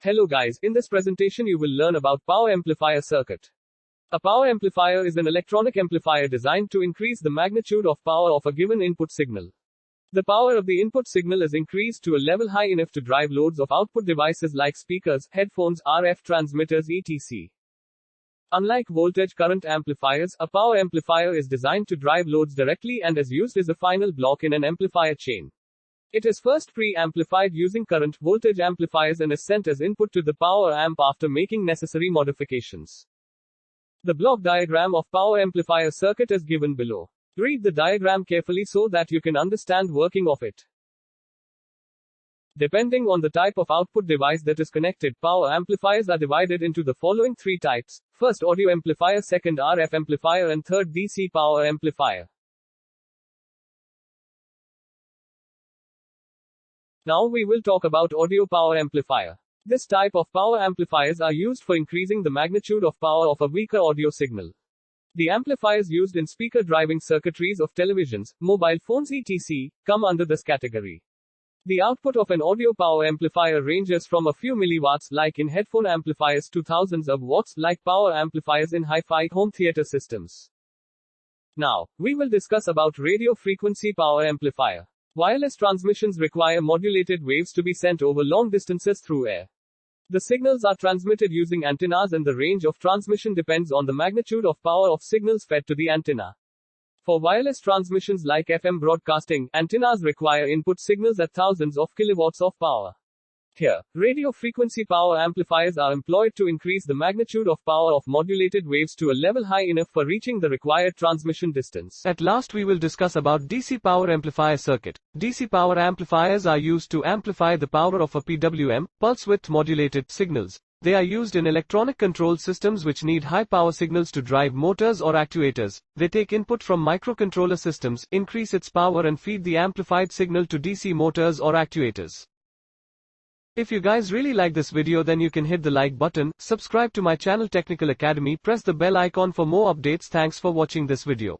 Hello guys, in this presentation you will learn about power amplifier circuit. A power amplifier is an electronic amplifier designed to increase the magnitude of power of a given input signal. The power of the input signal is increased to a level high enough to drive loads of output devices like speakers, headphones, RF transmitters etc. Unlike voltage current amplifiers, a power amplifier is designed to drive loads directly and is used as a final block in an amplifier chain. It is first pre-amplified using current voltage amplifiers and is sent as input to the power amp after making necessary modifications. The block diagram of power amplifier circuit is given below. Read the diagram carefully so that you can understand working of it. Depending on the type of output device that is connected, power amplifiers are divided into the following three types. First, audio amplifier, second, RF amplifier, and third, DC power amplifier. Now we will talk about audio power amplifier. This type of power amplifiers are used for increasing the magnitude of power of a weaker audio signal. The amplifiers used in speaker driving circuitries of televisions, mobile phones etc. come under this category. The output of an audio power amplifier ranges from a few milliwatts like in headphone amplifiers to thousands of watts like power amplifiers in hi-fi home theater systems. Now, we will discuss about radio frequency power amplifier. Wireless transmissions require modulated waves to be sent over long distances through air. The signals are transmitted using antennas and the range of transmission depends on the magnitude of power of signals fed to the antenna. For wireless transmissions like FM broadcasting, antennas require input signals at thousands of kilowatts of power. Here, radio frequency power amplifiers are employed to increase the magnitude of power of modulated waves to a level high enough for reaching the required transmission distance. At last we will discuss about DC power amplifier circuit. DC power amplifiers are used to amplify the power of a PWM, pulse width modulated signals. They are used in electronic control systems which need high power signals to drive motors or actuators. They take input from microcontroller systems, increase its power and feed the amplified signal to DC motors or actuators. If you guys really like this video, then you can hit the like button, subscribe to my channel Technical Academy, press the bell icon for more updates. Thanks for watching this video.